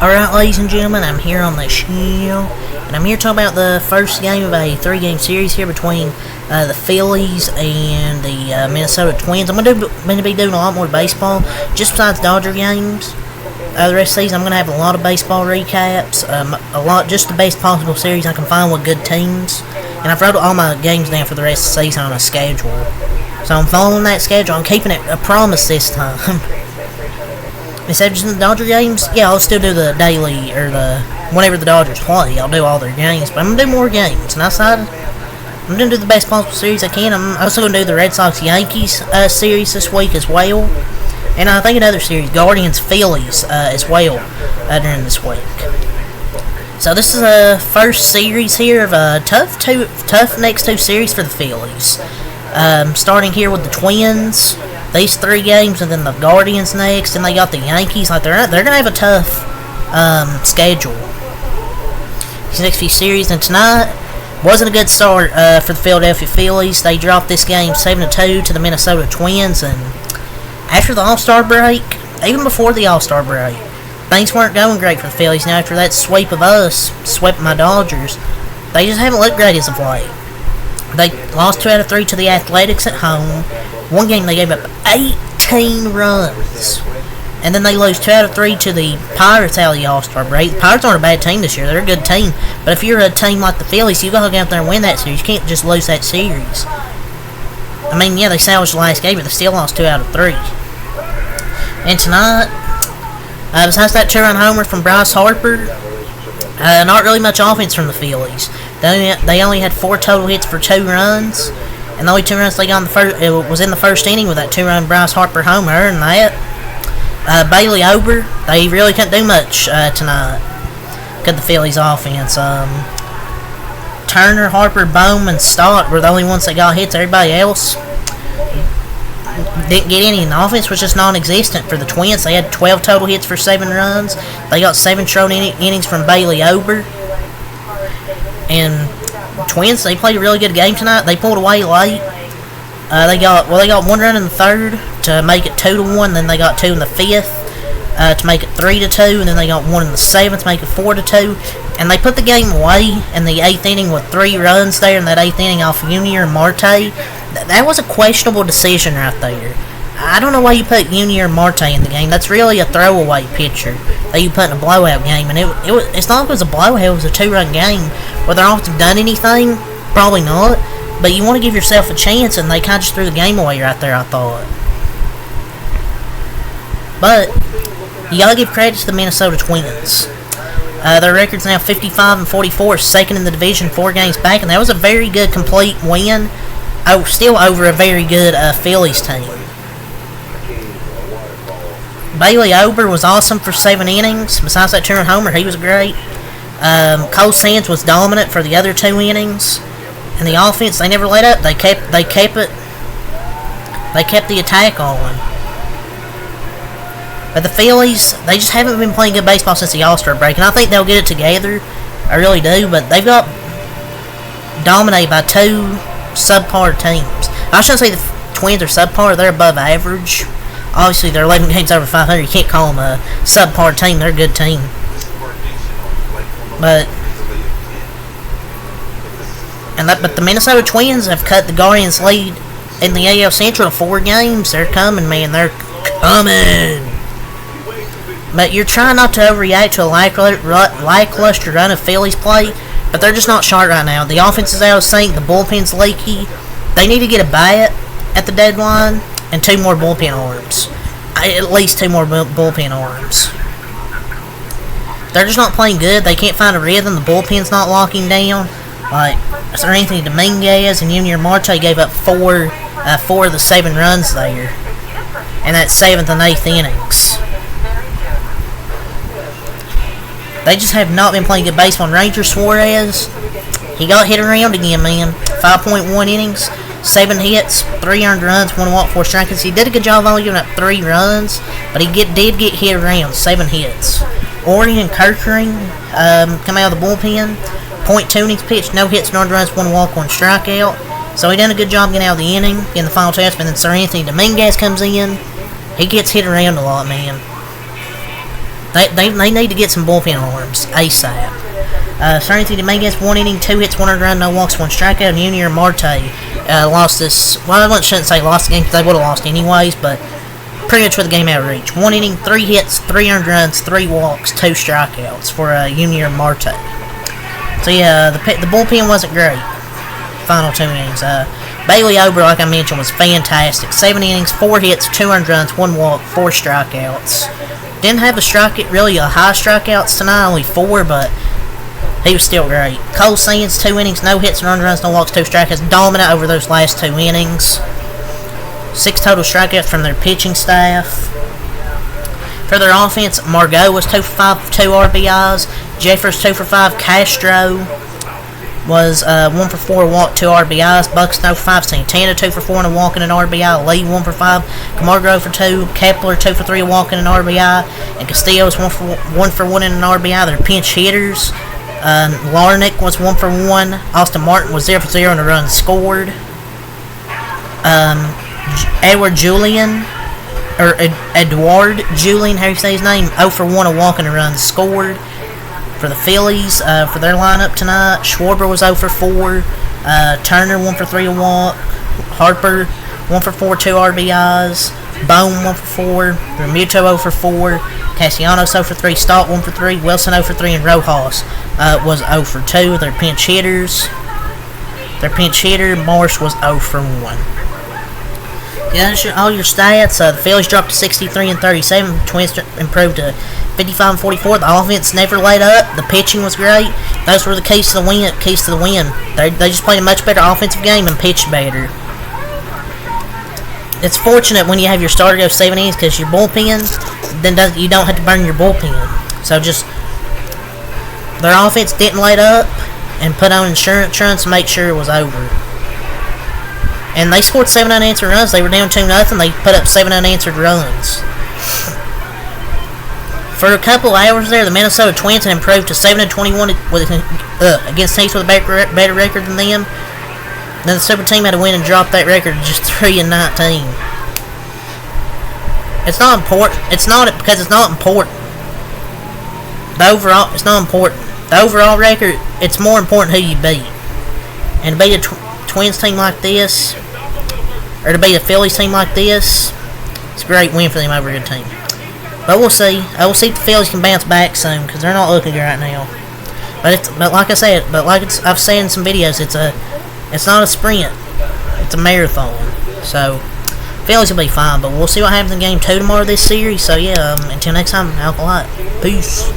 Alright, ladies and gentlemen, I'm here on the show, and I'm here to talk about the first game of a three-game series here between the Phillies and the Minnesota Twins. I'm going to be doing a lot more baseball, just besides Dodger games. The rest of the season, I'm going to have a lot of baseball recaps, just the best possible series I can find with good teams. And I've wrote all my games down for the rest of the season on a schedule. So I'm following that schedule. I'm keeping it a promise this time. Instead of just the Dodger games, yeah, I'll still do the daily, or whenever the Dodgers play, I'll do all their games, but I'm going to do more games, and I decided I'm going to do the best possible series I can. I'm also going to do the Red Sox-Yankees series this week as well, and I think another series, Guardians-Phillies as well, during this week. So this is the first series here of a tough next two series for the Phillies. Starting here with the Twins. These three games, and then the Guardians next, and they got the Yankees. Like they're gonna have a tough schedule these next few series. And tonight wasn't a good start for the Philadelphia Phillies. They dropped this game 7-2 to the Minnesota Twins, and after the All-Star break, even before the All-Star break, things weren't going great for the Phillies. Now after that sweep of us, sweeping my Dodgers, they just haven't looked great as of late. They lost 2 out of 3 to the Athletics at home. One game they gave up 18 runs. And then they lose 2 out of 3 to the Pirates out of the All-Star break. The Pirates aren't a bad team this year. They're a good team. But if you're a team like the Phillies, you got to go out there and win that series. You can't just lose that series. I mean, yeah, they salvaged the last game, but they still lost 2 out of 3. And tonight, besides that 2-run homer from Bryce Harper, not really much offense from the Phillies. They only had 4 total hits for 2 runs. And the only 2 runs they got was in the first inning with that 2-run Bryce Harper homer. And that, Bailey Ober, they really couldn't do much tonight. Got the Phillies offense. Turner, Harper, Bowman, Stott were the only ones that got hits. Everybody else didn't get any. And the offense was just non-existent for the Twins. They had 12 total hits for 7 runs. They got 7 straight innings from Bailey Ober. And Twins, they played a really good game tonight. They pulled away late. They got 1 run in the third to make it 2-1. Then they got 2 in the fifth to make it 3-2. And then they got 1 in the seventh to make it 4-2. And they put the game away in the 8th inning with 3 runs there in that 8th inning off Junior Marte. That was a questionable decision right there. I don't know why you put Junior Marte in the game. That's really a throwaway pitcher that you put in a blowout game. And it's not like it was a blowout, it was a 2-run game. Whether offense have done anything, probably not. But you want to give yourself a chance, and they kind of just threw the game away right there, I thought. But you got to give credit to the Minnesota Twins. Their record's now 55-44, second in the division, 4 games back. And that was a very good, complete win. Still over a very good Phillies team. Bailey Ober was awesome for 7 innings. Besides that 2-run homer, he was great. Cole Sands was dominant for the other 2 innings. And the offense, they never let up. They kept the attack on. But the Phillies, they just haven't been playing good baseball since the All-Star break. And I think they'll get it together. I really do. But they've got dominated by 2 subpar teams. I shouldn't say the Twins are subpar. They're above average. Obviously, they're 11 games over 500. You can't call them a subpar team. They're a good team. But the Minnesota Twins have cut the Guardians' lead in the AL Central to 4 games. They're coming, man. They're coming. But you're trying not to overreact to a lackluster run of Phillies play. But they're just not sharp right now. The offense is out of sync. The bullpen's leaky. They need to get a bat at the deadline. And 2 more bullpen arms. At least 2 more bullpen arms. They're just not playing good. They can't find a rhythm. The bullpen's not locking down. Like, Sir Anthony Dominguez and Junior Marte gave up 4 of the 7 runs there. And that 7th and 8th innings. They just have not been playing good baseball. And Ranger Suarez, he got hit around again, man. 5.1 innings. 7 hits, 3 earned runs, 1 walk, 4 strikeouts. He did a good job only giving up 3 runs, but he did get hit around, 7 hits. Orion Kirkering come out of the bullpen, .2 innings pitched, no hits, no earned runs, 1 walk, 1 strikeout. So he done a good job getting out of the inning in the final test. But then Sir Anthony Dominguez comes in. He gets hit around a lot, man. They need to get some bullpen arms ASAP. Serenity Dominguez, 1 inning, 2 hits, 1 earned run, no walks, 1 strikeout. And Junior Marte lost this. Well, I shouldn't say lost the game because they would have lost anyways, but pretty much with the game out of reach. 1 inning, 3 hits, 3 earned runs, 3 walks, 2 strikeouts for Junior Marte. So yeah, the bullpen wasn't great. Final 2 innings. Bailey Ober, like I mentioned, was fantastic. 7 innings, 4 hits, 2 earned runs, 1 walk, 4 strikeouts. Didn't have really a high strikeouts tonight, only 4, but he was still great. Cole Sands, 2 innings, no hits, no earned runs, no walks, 2 strikeouts. Dominant over those last 2 innings. 6 total strikeouts from their pitching staff. For their offense, Margot was 2 for 5 with 2 RBIs. Jeffers 2 for 5. Castro was 1 for 4, walk, 2 RBIs. Bucks 0 for 5. Santana 2 for 4 and a walk and an RBI. Lee 1 for 5. Camargo for 2. Kepler 2 for 3, a walk and an RBI. And Castillo's 1 for 1 and an RBI. They're pinch hitters. Larnick was 1 for 1. Austin Martin was 0 for 0 and a run scored. Edward Julian, how do you say his name? 0 for 1, a walk and a run scored for the Phillies. For their lineup tonight, Schwarber was 0 for 4. Turner 1 for 3, a walk. Harper 1 for 4, 2 RBIs. Bone 1 for 4. Remuto 0 for 4. Castellanos 0 for 3. Stott 1 for 3. Wilson 0 for 3. And Rojas was 0 for 2. Their pinch hitters. Their pinch hitter, Marsh, was 0 for 1. Yeah, all your stats. The Phillies dropped to 63 and 37. The Twins improved to 55 and 44. The offense never laid up. The pitching was great. Those were the keys to the win. They just played a much better offensive game and pitched better. It's fortunate when you have your starter go 7 innings because your bullpen, then you don't have to burn your bullpen. So just their offense didn't light up and put on insurance runs to make sure it was over. And they scored 7 unanswered runs. They were down 2-0. They put up 7 unanswered runs. For a couple hours there, the Minnesota Twins had improved to 7-21 against teams with a better record than them. Then the super team had to win and drop that record to just 3-19. It's not important. It's not because it's not important. It's not important. The overall record, it's more important who you beat. And to beat a Twins team like this, or to beat a Phillies team like this, it's a great win for them over a good team. But we'll see. I will see if the Phillies can bounce back soon because they're not looking good right now. But like I've said in some videos, it's not a sprint, it's a marathon. So Phillies will be fine. But we'll see what happens in Game 2 tomorrow of this series. So yeah, until next time, Alkalite. Peace.